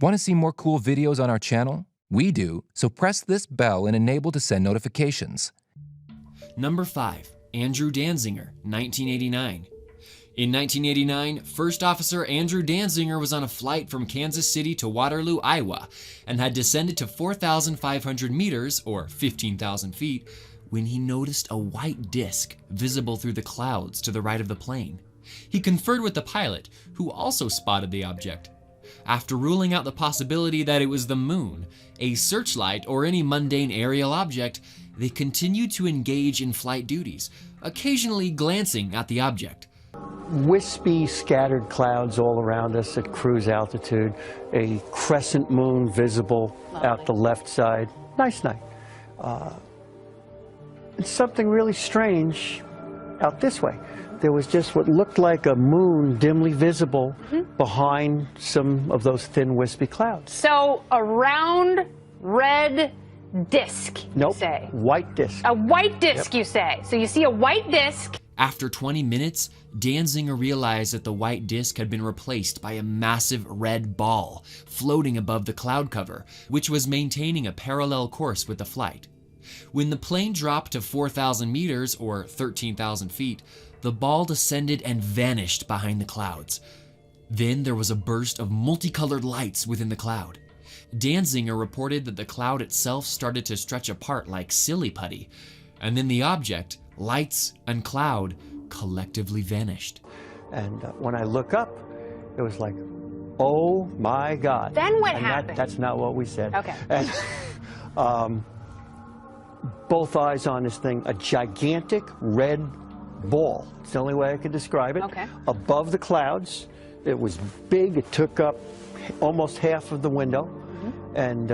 Want to see more cool videos on our channel? We do, so press this bell and enable to send notifications. Number 5. Andrew Danziger, 1989. In 1989, First Officer Andrew Danziger was on a flight from Kansas City to Waterloo, Iowa, and had descended to 4,500 meters, or 15,000 feet, when he noticed a white disc visible through the clouds to the right of the plane. He conferred with the pilot, who also spotted the object. After ruling out the possibility that it was the moon, a searchlight, or any mundane aerial object, they continued to engage in flight duties, occasionally glancing at the object. Wispy, scattered clouds all around us at cruise altitude, a crescent moon visible out the left side. Nice night. And something really strange out this way. There was just what looked like a moon dimly visible behind some of those thin, wispy clouds. So a round, red disc, Nope. you say? White disc. A white disc, you say? So you see a white disc. After 20 minutes, Danziger realized that the white disc had been replaced by a massive red ball floating above the cloud cover, which was maintaining a parallel course with the flight. When the plane dropped to 4,000 meters, or 13,000 feet, the ball descended and vanished behind the clouds. Then there was a burst of multicolored lights within the cloud. Danziger reported that the cloud itself started to stretch apart like silly putty, and then the object, lights, and cloud collectively vanished. And when I look up, it was like, oh my God. Then what And happened? That's not what we said. Okay. And, both eyes on this thing, a gigantic red ball. It's the only way I could describe it. Okay. Above the clouds. It was big. It took up almost half of the window. And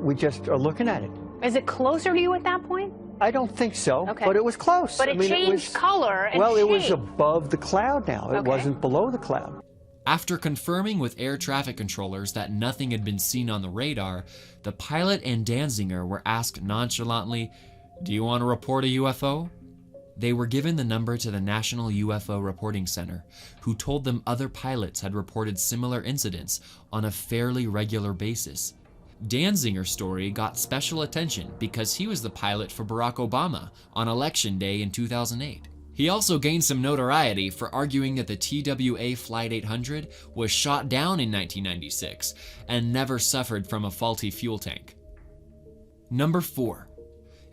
we just are looking at it. Is it closer to you at that point? I don't think so, Okay. but it was close. But it changed color and Well, it was shape. above the cloud now. It Okay. wasn't below the cloud. After confirming with air traffic controllers that nothing had been seen on the radar, the pilot and Danziger were asked nonchalantly, "Do you want to report a UFO?" They were given the number to the National UFO Reporting Center, who told them other pilots had reported similar incidents on a fairly regular basis. Danziger's story got special attention because he was the pilot for Barack Obama on Election Day in 2008. He also gained some notoriety for arguing that the TWA Flight 800 was shot down in 1996 and never suffered from a faulty fuel tank. Number 4.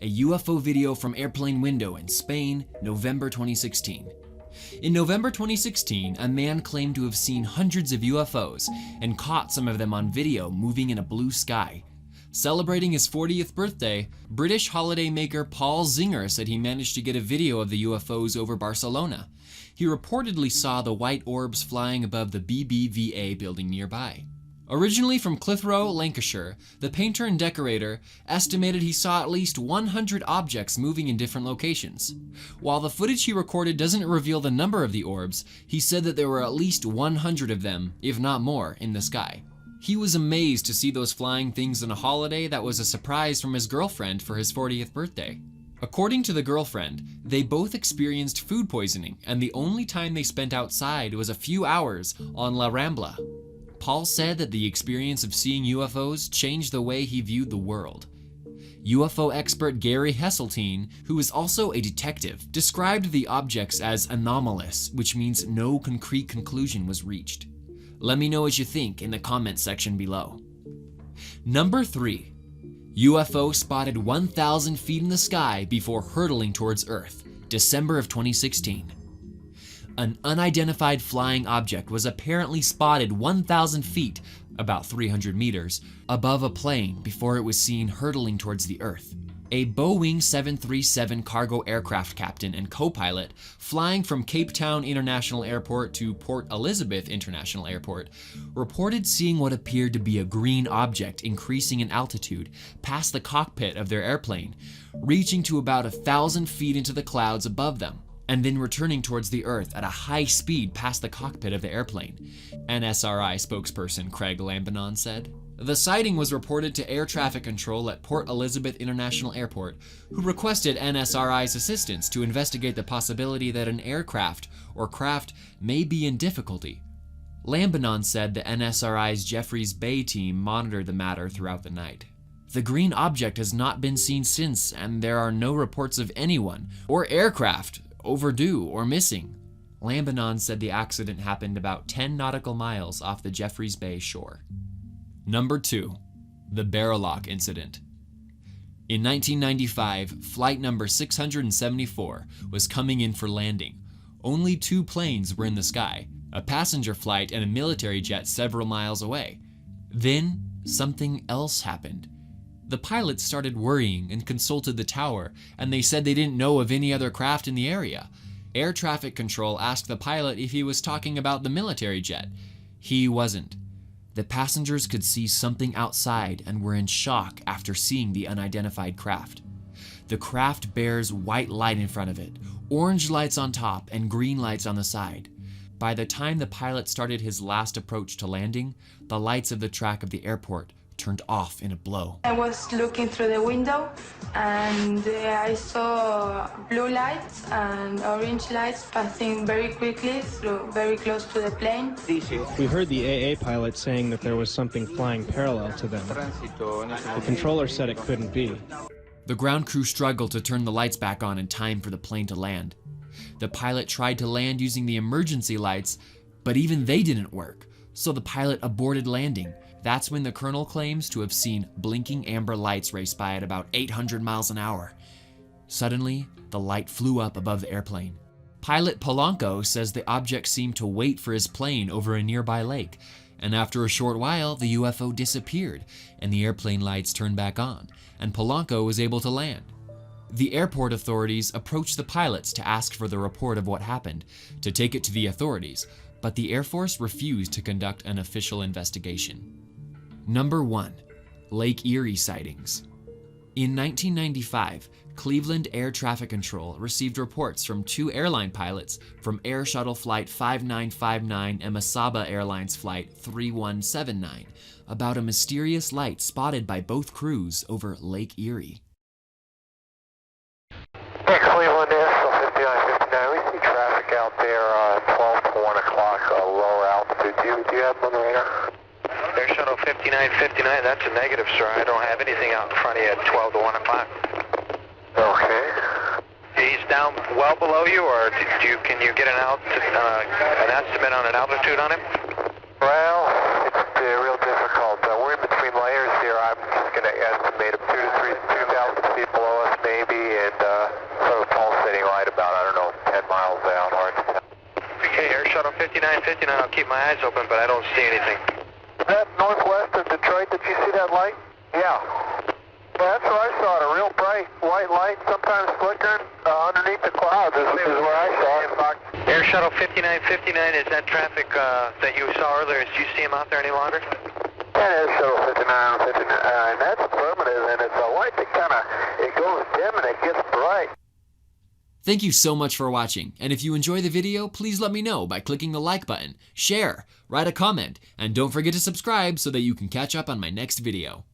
A UFO video from airplane window in Spain, November 2016. In November 2016, a man claimed to have seen hundreds of UFOs and caught some of them on video moving in a blue sky. Celebrating his 40th birthday, British holiday maker Paul Zinger said he managed to get a video of the UFOs over Barcelona. He reportedly saw the white orbs flying above the BBVA building nearby. Originally from Clitheroe, Lancashire, the painter and decorator estimated he saw at least 100 objects moving in different locations. While the footage he recorded doesn't reveal the number of the orbs, he said that there were at least 100 of them, if not more, in the sky. He was amazed to see those flying things on a holiday that was a surprise from his girlfriend for his 40th birthday. According to the girlfriend, they both experienced food poisoning, and the only time they spent outside was a few hours on La Rambla. Paul said that the experience of seeing UFOs changed the way he viewed the world. UFO expert Gary Hesseltine, who is also a detective, described the objects as anomalous, which means no concrete conclusion was reached. Let me know what you think in the comments section below. Number 3. UFO spotted 1,000 feet in the sky before hurtling towards Earth, December of 2016. An unidentified flying object was apparently spotted 1,000 feet, about 300 meters, above a plane before it was seen hurtling towards the Earth. A Boeing 737 cargo aircraft captain and co-pilot flying from Cape Town International Airport to Port Elizabeth International Airport reported seeing what appeared to be a green object increasing in altitude past the cockpit of their airplane, reaching to about 1,000 feet into the clouds above them, and then returning towards the Earth at a high speed past the cockpit of the airplane, NSRI spokesperson Craig Lambinon said. The sighting was reported to air traffic control at Port Elizabeth International Airport, who requested NSRI's assistance to investigate the possibility that an aircraft or craft may be in difficulty. Lambanon said the NSRI's Jeffreys Bay team monitored the matter throughout the night. The green object has not been seen since, and there are no reports of anyone or aircraft overdue or missing. Lambanon said the accident happened about 10 nautical miles off the Jeffreys Bay shore. Number 2. The Bariloche Incident. In 1995, flight number 674 was coming in for landing. Only 2 planes were in the sky, a passenger flight and a military jet several miles away. Then, something else happened. The pilots started worrying and consulted the tower, and they said they didn't know of any other craft in the area. Air traffic control asked the pilot if he was talking about the military jet. He wasn't. The passengers could see something outside and were in shock after seeing the unidentified craft. The craft bears white light in front of it, orange lights on top and green lights on the side. By the time the pilot started his last approach to landing, the lights of the track of the airport turned off in a blow. I was looking through the window and I saw blue lights and orange lights passing very quickly through very close to the plane. We heard the AA pilot saying that there was something flying parallel to them. The controller said it couldn't be. The ground crew struggled to turn the lights back on in time for the plane to land. The pilot tried to land using the emergency lights, but even they didn't work, so the pilot aborted landing. That's when the colonel claims to have seen blinking amber lights race by at about 800 miles an hour. Suddenly, the light flew up above the airplane. Pilot Polanco says the object seemed to wait for his plane over a nearby lake, and after a short while, the UFO disappeared, and the airplane lights turned back on, and Polanco was able to land. The airport authorities approached the pilots to ask for the report of what happened, to take it to the authorities, but the Air Force refused to conduct an official investigation. Number 1. Lake Erie Sightings. In 1995, Cleveland Air Traffic Control received reports from 2 airline pilots from Air Shuttle Flight 5959 and Mesaba Airlines Flight 3179 about a mysterious light spotted by both crews over Lake Erie. Hey, Cleveland Air Shuttle 5959, we see traffic out there 12 to 1 o'clock, lower altitude. Do you have on the radar? Air Shuttle 5959, that's a negative, sir. I don't have anything out in front of you at 12 to 1 o'clock. Okay. He's down well below you, or can you get an estimate on an altitude on him? Well, it's real difficult. We're in between layers here. I'm just going to estimate him 2,000 feet below us maybe, and sort of pulsating right about, 10 miles out. Okay, Air Shuttle 5959, I'll keep my eyes open, but I don't see anything. That northwest of Detroit, did you see that light? Yeah. That's where I saw it, a real bright white light, sometimes flickering underneath the clouds is where I saw it. Air Shuttle 5959, is that traffic that you saw earlier, do you see him out there any longer? That is Shuttle 5959, and that's affirmative, and it's a light that it goes dim and it gets bright. Thank you so much for watching, and if you enjoy the video, please let me know by clicking the like button, share, write a comment, and don't forget to subscribe so that you can catch up on my next video.